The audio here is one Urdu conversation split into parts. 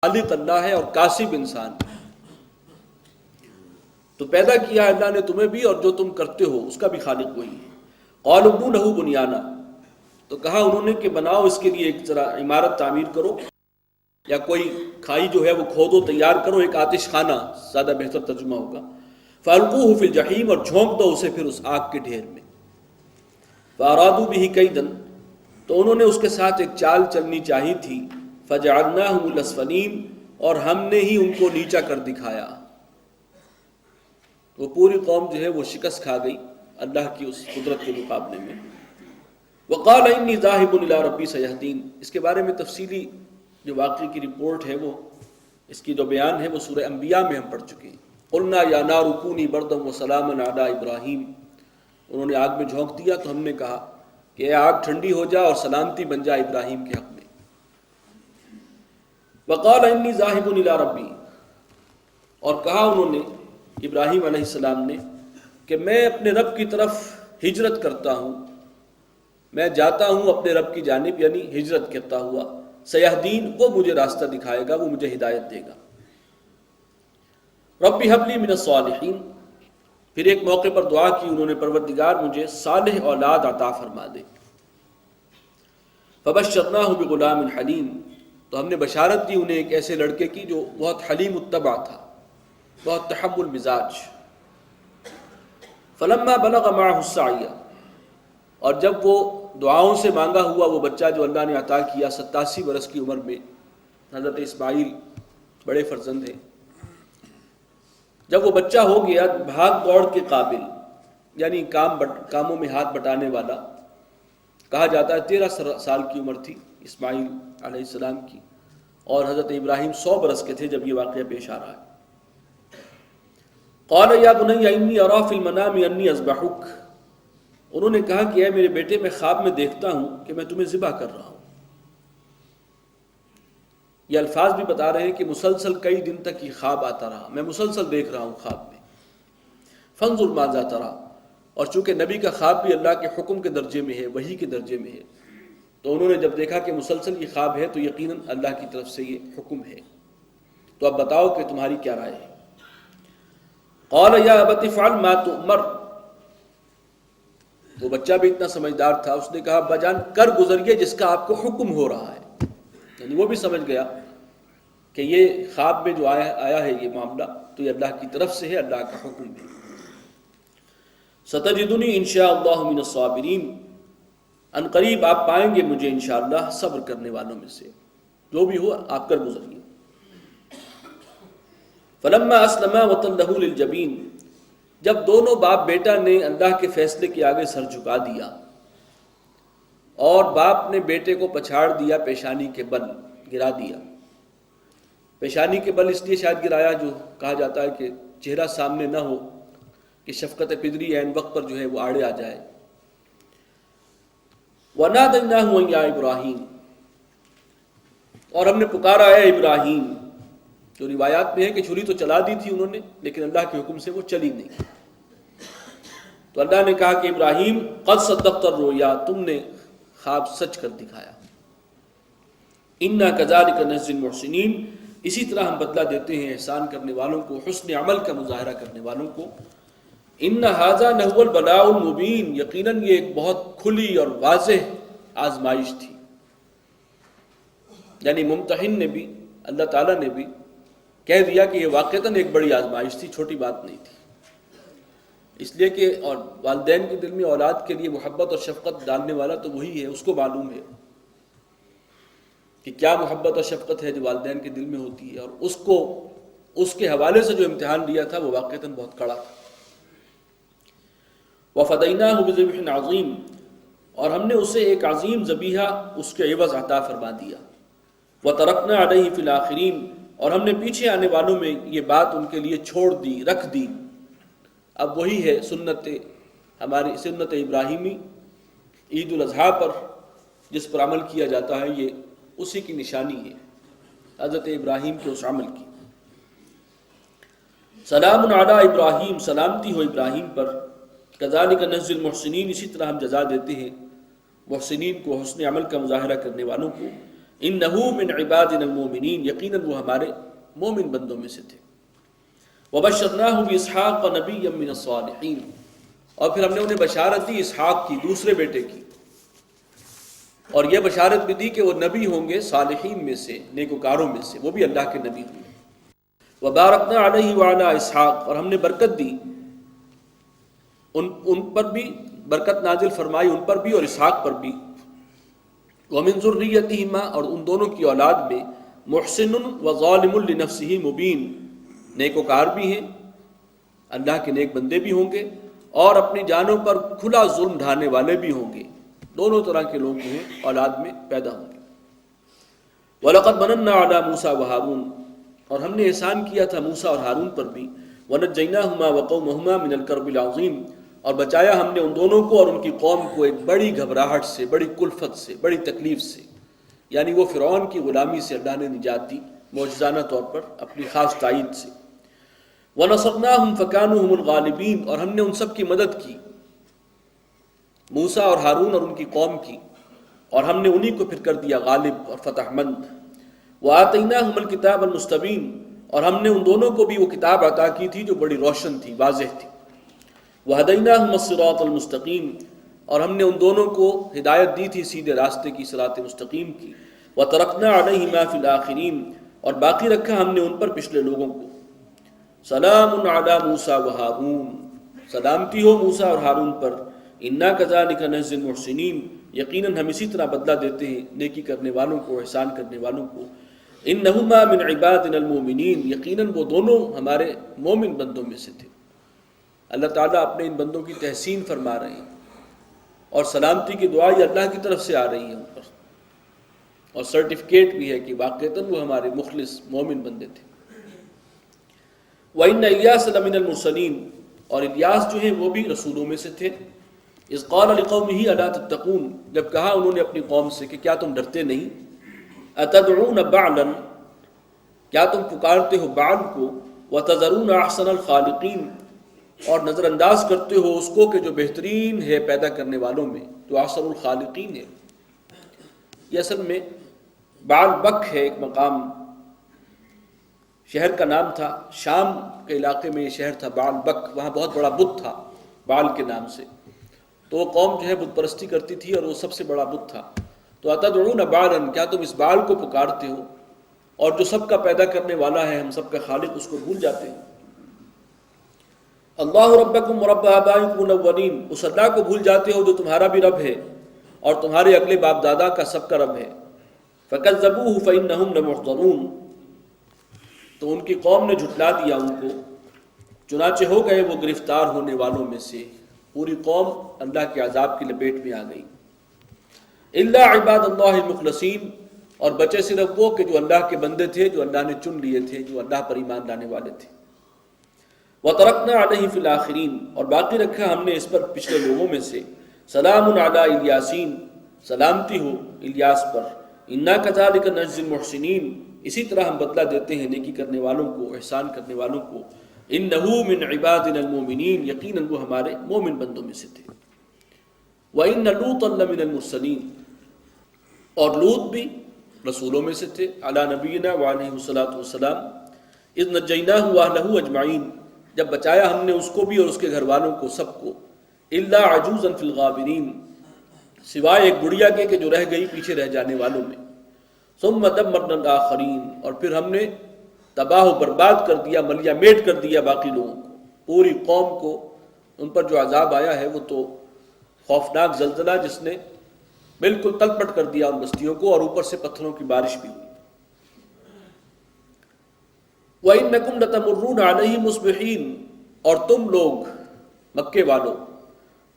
خالق اللہ ہے اور کاسب انسان ہے۔ تو پیدا کیا ہے اللہ نے تمہیں بھی، اور جو تم کرتے ہو اس کا بھی خالق وہی ہے۔ قالوا ابنوا لہ بنیانا، تو کہا انہوں نے کہ بناؤ اس کے لیے ایک ذرا عمارت تعمیر کرو، یا کوئی کھائی جو ہے وہ کھودو، تیار کرو، ایک آتش خانہ زیادہ بہتر ترجمہ ہوگا۔ فالقوہ فی الجحیم، اور جھونک دو اسے پھر اس آگ کے ڈھیر میں۔ فارادوا بہ کیدا، تو انہوں نے اس کے ساتھ ایک چال چلنی چاہی تھی۔ فجعلناہم الاسفلین، اور ہم نے ہی ان کو نیچا کر دکھایا۔ وہ پوری قوم جو ہے وہ شکست کھا گئی اللہ کی اس قدرت کے مقابلے میں۔ وقال انی ذاہب الی ربی سیہدین، اس کے بارے میں تفصیلی جو واقعے کی رپورٹ ہے، وہ اس کی جو بیان ہے وہ سورہ انبیاء میں ہم پڑھ چکے ہیں۔ قلنا یا نار کونی بردا وسلاما علی ابراہیم، انہوں نے آگ میں جھونک دیا تو ہم نے کہا کہ اے آگ ٹھنڈی ہو جا اور سلامتی بن جا ابراہیم کے حق میں۔ وقال انی ذاہب الی ربی، اور کہا انہوں نے ابراہیم علیہ السلام نے کہ میں اپنے رب کی طرف ہجرت کرتا ہوں، میں جاتا ہوں اپنے رب کی جانب، یعنی ہجرت کرتا ہوا۔ سیہدین، وہ مجھے راستہ دکھائے گا، وہ مجھے ہدایت دے گا۔ ربی حب لی من الصالحین، پھر ایک موقع پر دعا کی انہوں نے، پروردگار مجھے صالح اولاد عطا فرما دے۔ فبشرناہ بغلام حلیم، تو ہم نے بشارت دی انہیں ایک ایسے لڑکے کی جو بہت حلیم الطبع تھا، بہت تحمل مزاج۔ فلما بلغ معہ السعی، اور جب وہ دعاؤں سے مانگا ہوا وہ بچہ جو اللہ نے عطا کیا 87 برس کی عمر میں، حضرت اسماعیل بڑے فرزند ہیں، جب وہ بچہ ہو گیا بھاگ دوڑ کے قابل، یعنی کاموں میں ہاتھ بٹانے والا، کہا جاتا ہے 13 سال کی عمر تھی اسماعیل علیہ السلام کی، اور حضرت ابراہیم 100 برس کے تھے جب یہ واقعہ پیش آ رہا ہے۔ قال یا بنی انی اری فی المنام انی اذبحک، انہوں نے کہا کہ اے میرے بیٹے، میں خواب میں دیکھتا ہوں کہ میں تمہیں ذبح کر رہا ہوں۔ یہ الفاظ بھی بتا رہے ہیں کہ مسلسل کئی دن تک یہ خواب آتا رہا، میں مسلسل دیکھ رہا ہوں خواب میں۔ فانظر ماذا تری، اور چونکہ نبی کا خواب بھی اللہ کے حکم کے درجے میں ہے، وحی کے درجے میں ہے، تو انہوں نے جب دیکھا کہ مسلسل یہ خواب ہے تو یقیناً اللہ کی طرف سے یہ حکم ہے، تو اب بتاؤ کہ تمہاری کیا رائے ہے۔ قال یا ابت افعل ما تؤمر، وہ بچہ بھی اتنا سمجھدار تھا، اس نے کہا ابا جان کر گزریے جس کا آپ کو حکم ہو رہا ہے، یعنی وہ بھی سمجھ گیا کہ یہ خواب میں جو آیا ہے یہ معاملہ تو یہ اللہ کی طرف سے ہے، اللہ کا حکم ہے۔ ستجدنی انشاء اللہ من الصابرین، ان قریب آپ پائیں گے مجھے انشاءاللہ صبر کرنے والوں میں سے، جو بھی ہو آپ کر گزریے۔ فلما اسلما وتلہ للجبین، جب دونوں باپ بیٹا نے اللہ کے فیصلے کے آگے سر جھکا دیا، اور باپ نے بیٹے کو پچھاڑ دیا پیشانی کے بل، گرا دیا۔ پیشانی کے بل اس لیے شاید گرایا جو کہا جاتا ہے کہ چہرہ سامنے نہ ہو کہ شفقت پدری عین وقت پر جو ہے وہ آڑے آ جائے۔ وَنَادَيْنَاهُ يَا إِبْرَاهِيمُ، اور ہم نے پکارا اے ابراہیم، جو روایات میں ہے کہ چھری تو چلا دی تھی انہوں نے لیکن اللہ کے حکم سے وہ چلی نہیں، تو اللہ نے کہا کہ ابراہیم قد صدقت الرؤیا، تم نے خواب سچ کر دکھایا۔ انا کذالک نجزی المحسنین، اسی طرح ہم بدلہ دیتے ہیں احسان کرنے والوں کو، حسن عمل کا مظاہرہ کرنے والوں کو۔ ان ھذا لہو البلاء المبین، یقیناً یہ ایک بہت کھلی اور واضح آزمائش تھی، یعنی ممتحن نے بھی، اللہ تعالیٰ نے بھی کہہ دیا کہ یہ واقعتاً ایک بڑی آزمائش تھی، چھوٹی بات نہیں تھی، اس لیے کہ اور والدین کے دل میں اولاد کے لیے محبت اور شفقت ڈالنے والا تو وہی ہے، اس کو معلوم ہے کہ کیا محبت اور شفقت ہے جو والدین کے دل میں ہوتی ہے، اور اس کے حوالے سے جو امتحان لیا تھا وہ واقعتاً بہت کڑا تھا۔ وَفَدَيْنَاهُ بِذِبْحٍ عَظِيمٍ، اور ہم نے اسے ایک عظیم ذبیحہ اس کے عوض عطا فرما دیا۔ وَتَرَكْنَا عَلَيْهِ فِي الْآخِرِينَ، اور ہم نے پیچھے آنے والوں میں یہ بات ان کے لیے چھوڑ دی، رکھ دی۔ اب وہی ہے ہماری سنت ابراہیمی، عید الاضحیٰ پر جس پر عمل کیا جاتا ہے، یہ اسی کی نشانی ہے، حضرت ابراہیم کے اس عمل کی۔ سلام علی ابراہیم، سلامتی ہو ابراہیم پر، کذالک نجزی المحسنین، اسی طرح ہم جزا دیتے ہیں محسنین کو، حسن عمل کا مظاہرہ کرنے والوں کو۔ انہو من عبادنا المومنین، یقیناً وہ ہمارے مومن بندوں میں سے تھے۔ وبشرناہ باسحاق نبیا من الصالحین، اور پھر ہم نے انہیں بشارت دی اسحاق کی، دوسرے بیٹے کی، اور یہ بشارت بھی دی کہ وہ نبی ہوں گے صالحین میں سے، نیکوکاروں میں سے، وہ بھی اللہ کے نبی ہوں گے۔ وبارکنا علیہ وعلی اسحاق، اور ہم نے برکت دی ان پر بھی، برکت نازل فرمائی ان پر بھی اور اسحاق پر بھی۔ ومن ذریتہما، اور ان دونوں کی اولاد میں، محسن وظالم لنفسہ مبین، نیکوکار بھی ہیں، اللہ کے نیک بندے بھی ہوں گے، اور اپنی جانوں پر کھلا ظلم ڈھانے والے بھی ہوں گے، دونوں طرح کے لوگ جو ہیں اولاد میں پیدا ہوں گے۔ وَلَقَدْ مَنَنَّا عَلَى مُوسَى وَهَارُونَ، اور ہم نے احسان کیا تھا موسیٰ اور ہارون پر بھی۔ وَنَجَّيْنَاهُمَا وَقَوْمَهُمَا مِنَ الْكَرْبِ الْعَظِيمِ، اور بچایا ہم نے ان دونوں کو اور ان کی قوم کو ایک بڑی گھبراہٹ سے، بڑی کلفت سے، بڑی تکلیف سے، یعنی وہ فرعون کی غلامی سے اللہ نے نجات دی معجزانہ طور پر اپنی خاص تائید سے۔ وَنَصَرْنَاهُمْ فَكَانُوا هُمُ الْغَالِبِينَ، اور ہم نے ان سب کی مدد کی، موسیٰ اور ہارون اور ان کی قوم کی، اور ہم نے انہی کو پھر کر دیا غالب اور فتح مند۔ وَآتَيْنَاهُمُ الْكِتَابَ الْمُسْتَبِينَ، اور ہم نے ان دونوں کو بھی وہ کتاب عطا کی تھی جو بڑی روشن تھی، واضح تھی۔ وَهَدَيْنَاهُمَ الصِّرَاطَ الْمُسْتَقِيمَ، اور ہم نے ان دونوں کو ہدایت دی تھی سیدھے راستے کی، صراط مستقیم کی۔ وَتَرَكْنَا عَلَيْهِمَا فِي الْآخِرِينَ، اور باقی رکھا ہم نے ان پر پچھلے لوگوں کو۔ سلام علی موسیٰ وہارون، سلامتی ہو موسیٰ اور ہارون پر۔ انا کذالک نجزی المحسنین، یقیناً ہم اسی طرح بدلہ دیتے ہیں نیکی کرنے والوں کو، احسان کرنے والوں کو۔ انہما من عبادنا المومنین، یقیناً وہ دونوں ہمارے مومن بندوں میں سے تھے۔ اللہ تعالیٰ اپنے ان بندوں کی تحسین فرما رہے ہیں، اور سلامتی کی دعا یہ اللہ کی طرف سے آ رہی ہے ان پر، اور سرٹیفکیٹ بھی ہے کہ واقعتاً وہ ہمارے مخلص مومن بندے تھے۔ وَإِنَّ إِلْيَاسَ لَمِنَ الْمُرْسَلِينَ، اور الیاس جو ہیں وہ بھی رسولوں میں سے تھے۔ اذ قال لقومه الا تتقون، جب کہا انہوں نے اپنی قوم سے کہ کیا تم ڈرتے نہیں۔ اتدعون بعلا، کیا تم پکارتے ہو بعل کو، وتذرون احسن الخالقین، اور نظر انداز کرتے ہو اس کو کہ جو بہترین ہے پیدا کرنے والوں میں، جو احسن الخالقین ہے۔ یہ اصل میں بعل بک ہے، ایک مقام، شہر کا نام تھا، شام کے علاقے میں یہ شہر تھا بعل بک، وہاں بہت بڑا بت تھا بعل کے نام سے، تو وہ قوم جو ہے بت پرستی کرتی تھی اور وہ سب سے بڑا بت تھا۔ تو اتدعون بعلا، کیا تم اس بعل کو پکارتے ہو، اور جو سب کا پیدا کرنے والا ہے، ہم سب کا خالق، اس کو بھول جاتے ہیں۔ اللہ ربکم ورب آبائکم الاولین، اس اللہ کو بھول جاتے ہو جو تمہارا بھی رب ہے اور تمہارے اگلے باپ دادا کا سب کا رب ہے۔ فکذبوہ فانہم لمحضرون، تو ان کی قوم نے جھٹلا دیا ان کو، چنانچہ ہو گئے وہ گرفتار ہونے والوں میں سے، پوری قوم اللہ کے عذاب کی لپیٹ میں آ گئی۔ الا عباد اللہ المخلصین، اور بچے صرف وہ کہ جو اللہ کے بندے تھے، جو اللہ نے چن لیے تھے، جو اللہ پر ایمان لانے والے تھے۔ وَتَرَكْنَا عَلَيْهِ فِي الْآخِرِينَ، اور باقی رکھا ہم نے اس پر پچھلے لوگوں میں سے۔ سلام علی الیاسین، سلامتی ہو الیاس پر۔ انا کذالک نجزی المحسنین، اسی طرح ہم بدلہ دیتے ہیں نیکی کرنے والوں کو، احسان کرنے والوں کو۔ انہ من عبادنا المومنین، یقیناً وہ ہمارے مومن بندوں میں سے تھے۔ وَإِنَّ لُوطًا لَمِنَ الْمُرْسَلِينَ، اور لوط بھی رسولوں میں سے تھے، علی نبینا وعلیہ الصلاۃ والسلام۔ اذ نجیناہ واہلہ اجمعین، جب بچایا ہم نے اس کو بھی اور اس کے گھر والوں کو، سب کو۔ الا عجوزا فی الغابرین، سوائے ایک بڑھیا کے کہ جو رہ گئی پیچھے رہ جانے والوں میں۔ ثم دمرنا الآخرین، اور پھر ہم نے تباہ و برباد کر دیا، ملیا میٹ کر دیا باقی لوگوں کو، پوری قوم کو۔ ان پر جو عذاب آیا ہے وہ تو خوفناک زلزلہ جس نے بالکل تل پٹ کر دیا ان بستیوں کو، اور اوپر سے پتھروں کی بارش بھی ہوئی۔ وَإِنَّكُمْ لَتَمُرُّونَ عَلَيْهِمْ مُصْبِحِينَ، اور تم لوگ مکے والوں،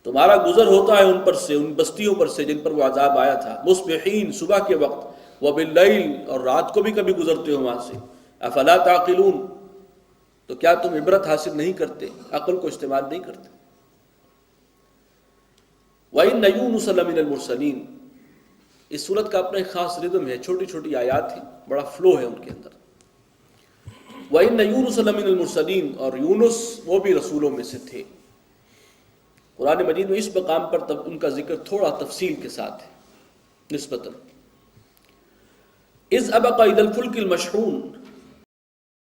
تمہارا گزر ہوتا ہے ان پر سے، ان بستیوں پر سے جن پر وہ عذاب آیا تھا، مصبحین، صبح کے وقت، وَبِاللَّيْلِ، اور رات کو بھی کبھی گزرتے ہو وہاں سے۔ افلا تعقلون، تو کیا تم عبرت حاصل نہیں کرتے، عقل کو استعمال نہیں کرتے۔ وَإِنَّ يُونُسَ لَمِنَ الْمُرْسَلِينَ، اس صورت کا اپنا ایک خاص ردم ہے، چھوٹی چھوٹی آیات ہیں، بڑا فلو ہے ان کے اندر۔ وَإِنَّ يُونُسَ لَمِنَ الْمُرْسَلِينَ، اور یونس وہ بھی رسولوں میں سے تھے۔ قرآن مجید میں اس مقام پر ان کا ذکر تھوڑا تفصیل کے ساتھ ہے نسبتاً۔ اذ ابق اذ الفلک المشحون